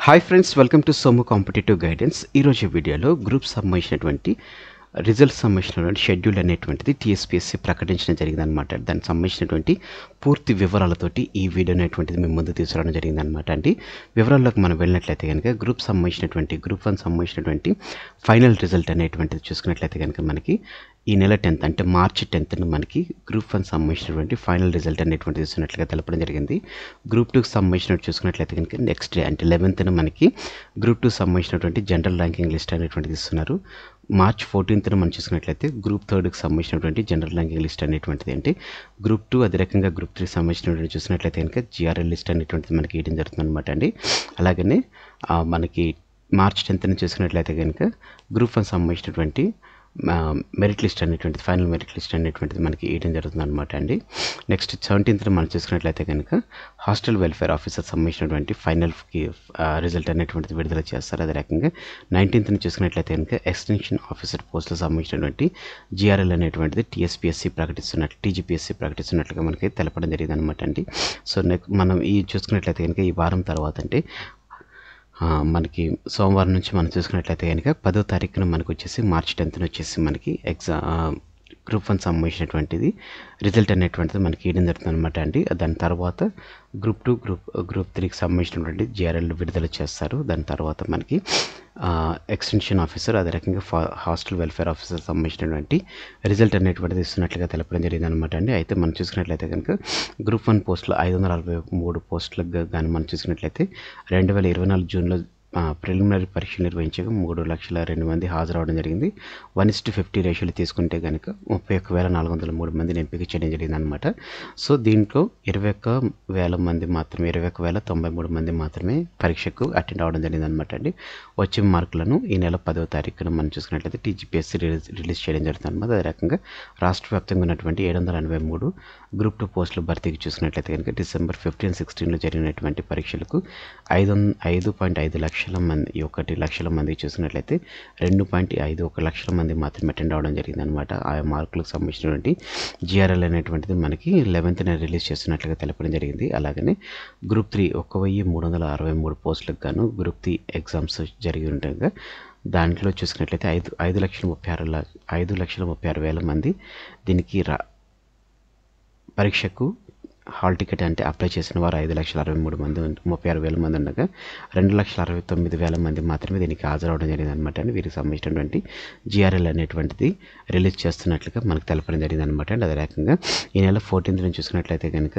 Hi friends, welcome to Somu competitive guidance. ఈరోజు వీడియోలో group సంబంధించినటువంటి రిజల్ట్స్ సంబంధించినటువంటి షెడ్యూల్ అనేటువంటిది టీఎస్పీఎస్సీ ప్రకటించడం జరిగిందనమాట. దానికి సంబంధించినటువంటి పూర్తి వివరాలతోటి ఈ వీడియో అనేటువంటిది మేము ముందు తీసుకురావడం జరిగిందనమాట అండి. వివరాల్లోకి మనం వెళ్ళినట్లయితే కనుక గ్రూప్ 1 సంబంధించినటువంటి ఫైనల్ రిజల్ట్ అనేటువంటిది చూసుకున్నట్లయితే కనుక మనకి ఈ నెల 10th అంటే మార్చి 10th మనకి గ్రూప్ 1 సంబంధించినటువంటి ఫైనల్ రిజల్ట్ అనేటువంటిది ఇస్తున్నట్లుగా తెలపడం జరిగింది. గ్రూప్ 2కి సంబంధించినట్టు చూసుకున్నట్లయితే కనుక నెక్స్ట్ డే అంటే 11th మనకి గ్రూప్ 2 సంబంధించినటువంటి జనరల్ ర్యాంకింగ్ లిస్ట్ అనేటువంటిది ఇస్తున్నారు. మార్చ్ 14th మనం చూసుకున్నట్లయితే గ్రూప్ 3కి సంబంధించినటువంటి జనరల్ ర్యాంకింగ్ లిస్ట్ అనేటువంటిది అంటే గ్రూప్ 2 అదే రకంగా గ్రూప్ 3 సంబంధించినటువంటి చూసినట్లయితే కనుక జిఆర్ఎల్ లిస్ట్ అనేటువంటిది మనకి ఇవ్వడం జరుగుతుంది అనమాట అండి. అలాగనే మనకి మార్చ్ 10th చూసుకున్నట్లయితే కనుక గ్రూప్ 1 సంబంధించినటువంటి మెరిట్ లిస్ట్ అనేటువంటిది ఫైనల్ మెరిట్ లిస్ట్ అనేటువంటిది మనకి ఇవ్వడం జరుగుతుంది అనమాట అండి. నెక్స్ట్ 17th మనం చూసుకున్నట్లయితే కనుక హాస్టల్ వెల్ఫేర్ ఆఫీసర్ సంబంధించినటువంటి ఫైనల్కి రిజల్ట్ అనేటువంటిది విడుదల చేస్తారు. అదే రకంగా 19th చూసుకున్నట్లయితే కనుక ఎక్స్టెన్షన్ ఆఫీసర్ పోస్టులకు సంబంధించినటువంటి జిఆర్ఎల్ అనేటువంటిది టీజీపీఎస్సీ ప్రకటిస్తున్నట్లుగా మనకి తెలపడం జరిగింది అనమాట అండి. సో మనం ఈ చూసుకున్నట్లయితే కనుక ఈ వారం తర్వాత అంటే మనకి సోమవారం నుంచి మనం చూసుకున్నట్లయితే కనుక 10వ తారీఖున మనకు వచ్చేసి మార్చి 10th వచ్చేసి మనకి గ్రూప్ 1 సంబంధించినటువంటిది రిజల్ట్ అనేటువంటిది మనకి ఇవ్వడం జరుగుతుంది అనమాట అండి. దాని తర్వాత గ్రూప్ 2 గ్రూప్ 3కి సంబంధించినటువంటి జిఆర్ఎల్ విడుదల చేస్తారు. దాని తర్వాత మనకి ఎక్స్టెన్షన్ ఆఫీసర్ అదే రకంగా హాస్టల్ వెల్ఫేర్ ఆఫీసర్ సంబంధించినటువంటి రిజల్ట్ అనేటువంటిది ఇస్తున్నట్లుగా తెలపడం జరిగింది అనమాట అండి. అయితే మనం చూసుకున్నట్లయితే కనుక గ్రూప్ 1 పోస్టులు 563 పోస్టులకు కానీ మనం చూసుకున్నట్లయితే 2024 జూన్లో ప్రిలిమినరీ పరీక్షలు నిర్వహించగా 3,02,000 మంది హాజరవడం జరిగింది. 1:50 రేషియోలు తీసుకుంటే కనుక 31,403 మందిని ఎంపిక చేయడం జరిగింది అనమాట. సో దీంట్లో 21,000 మంది మాత్రమే 21,093 మంది మాత్రమే పరీక్షకు అటెండ్ అవ్వడం జరిగింది అనమాట అండి. వచ్చే మార్కులను ఈ నెల 10వ తారీఖున మనం చూసుకున్నట్లయితే టీజీపీఎస్సీ రిలీజ్ చేయడం జరుగుతుంది అనమాట. అదే రకంగా రాష్ట్ర వ్యాప్తంగా ఉన్నటువంటి 783 గ్రూప్ 2 పోస్టుల భర్తీకి చూసుకున్నట్లయితే కనుక డిసెంబర్ 15, 16లో జరిగినటువంటి పరీక్షలకు 5.5 లక్షల మంది 1 లక్షల మంది చూసినట్లయితే 2.51 లక్షల మంది మాత్రమే అటెండ్ అవ్వడం జరిగింది అనమాట. ఆయా మార్కులకు సంబంధించినటువంటి జిఆర్ఎల్ అనేటువంటిది మనకి 11th రిలీజ్ చేస్తున్నట్లుగా తెలపడం జరిగింది. అలాగనే గ్రూప్ 3 1,363 పోస్టులకు గాను గ్రూప్ 3 ఎగ్జామ్స్ జరిగి ఉండగా దాంట్లో చూసుకున్నట్లయితే 5,36,000 మంది దీనికి పరీక్షకు హాల్ టికెట్ అంటే అప్లై చేసిన వారు 5,63,000 మంది 36,000 మంది ఉండగా 2,69,000 మంది మాత్రమే దీనికి హాజరవడం జరిగింది అనమాట అండి. వీరికి సంబంధించినటువంటి జిఆర్ఎల్ అనేటువంటిది రిలీజ్ చేస్తున్నట్లుగా మనకు తెలపడం జరిగింది అనమాట అండి. అదే రకంగా ఈ నెల 14th చూసుకున్నట్లయితే కనుక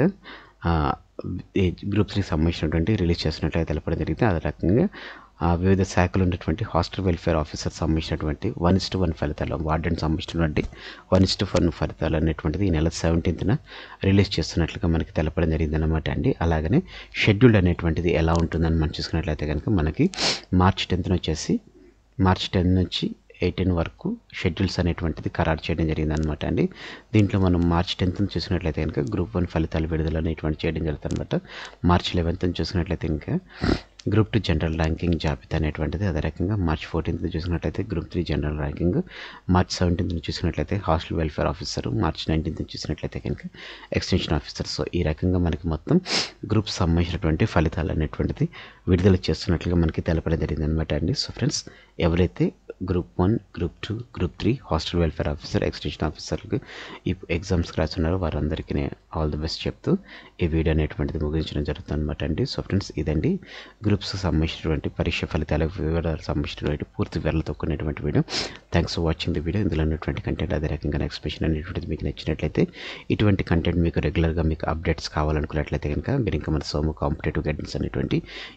గ్రూప్ 3 సంబంధించినటువంటి రిలీజ్ చేస్తున్నట్లుగా తెలపడం జరిగింది. అదే రకంగా వివిధ శాఖలు ఉన్నటువంటి హాస్టల్ వెల్ఫేర్ ఆఫీసర్ సంబంధించినటువంటి 1:1 ఫలితాలు వార్డెన్ సంబంధించినటువంటి 1:1 ఫలితాలు అనేటువంటిది ఈ నెల 17th రిలీజ్ చేస్తున్నట్లుగా మనకి తెలపడం జరిగింది అనమాట అండి. అలాగనే షెడ్యూల్ అనేటువంటిది ఎలా ఉంటుందని మనం చూసుకున్నట్లయితే కనుక మనకి మార్చి 10th వచ్చేసి మార్చి 10 నుంచి 18 వరకు షెడ్యూల్స్ అనేటువంటిది ఖరారు చేయడం జరిగింది అనమాట అండి. దీంట్లో మనం మార్చి 10th చూసినట్లయితే కనుక గ్రూప్ 1 ఫలితాలు విడుదల అనేటువంటి చేయడం జరుగుతుంది అనమాట. మార్చి 11th చూసినట్లయితే ఇంకా గ్రూప్ 2 జనరల్ ర్యాంకింగ్ జాబితా అనేటువంటిది అదే రకంగా మార్చి 14th చూసినట్లయితే గ్రూప్ 3 జనరల్ ర్యాంకింగ్, మార్చి 17th చూసినట్లయితే హాస్టల్ వెల్ఫేర్ ఆఫీసర్, మార్చి 19th చూసినట్లయితే కనుక ఎక్స్టెన్షన్ ఆఫీసర్. సో ఈ రకంగా మనకి మొత్తం గ్రూప్ సంబంధించినటువంటి ఫలితాలు అనేటువంటిది విడుదల చేస్తున్నట్లుగా మనకి తెలపడం జరిగింది అనమాట అండి. సో ఫ్రెండ్స్, ఎవరైతే group 1, group 2, group 3 hostel welfare officer, extension ఆఫీసర్కి ఈ ఎగ్జామ్స్కి రాస్తున్నారో వారందరికీ ఆల్ ది బెస్ట్ చెప్తూ ఈ వీడియో అనేటువంటిది ముగించడం జరుగుతుంది అనమాట అండి. సో ఫ్రెండ్స్, ఇదండి గ్రూప్స్కి సంబంధించినటువంటి పరీక్ష ఫలితాలకు వివరాలకు సంబంధించినటువంటి పూర్తి వివరాలతో కూడినటువంటి video. Thanks for watching the video. ఇందులో ఉన్నటువంటి కంటెంట్ అదే రకంగా ఎక్స్ప్లెనేషన్ అనేటువంటిది మీకు నచ్చినట్లయితే ఇటువంటి కంటెంట్ మీకు రెగ్యులర్గా మీకు అప్డేట్స్ కావాలనుకున్నట్లయితే కనుక మీరు ఇంకా మన సోము కాంపిటేటివ్ గైడెన్స్ అనేటువంటి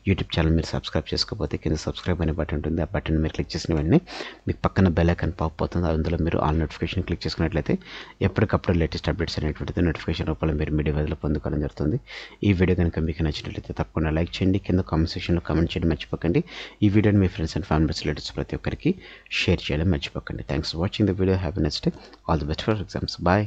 యూట్యూబ్ ఛానల్ మీరు సబ్స్క్రైబ్ చేసుకోకపోతే కింద సబ్స్క్రైబ్ అనే బటన్ ఉంటుంది. ఆ బటన్ మీరు క్లిక్ చేసిన వెంటనే మీకు పక్కన బెల్ ఐకాన్ పాప్ అవుతుంది. అందులో మీరు ఆల్ నోటిఫికేషన్ క్లిక్ చేసుకున్నట్లయితే ఎప్పటికప్పుడు లేటెస్ట్ అప్డేట్స్ అనేటువంటిది నోటిఫికేషన్ రూపంలో మీరు మీ డివైస్లో పొందుకోవడం జరుగుతుంది. ఈ వీడియో కనుక మీకు నచ్చినట్లయితే తప్పకుండా లైక్ చేయండి. కింద కామెంట్ సెక్షన్లో కామెంట్ చేయడం మర్చిపోకండి. ఈ వీడియోని మీ ఫ్రెండ్స్ అండ్ ఫ్యామిలీస్ రిలేటివ్స్ ప్రతి ఒక్కరికి షేర్ చేయడం మర్చిపోకండి. Thanks for watching the video. Have a nice day. All the best for exams. Bye.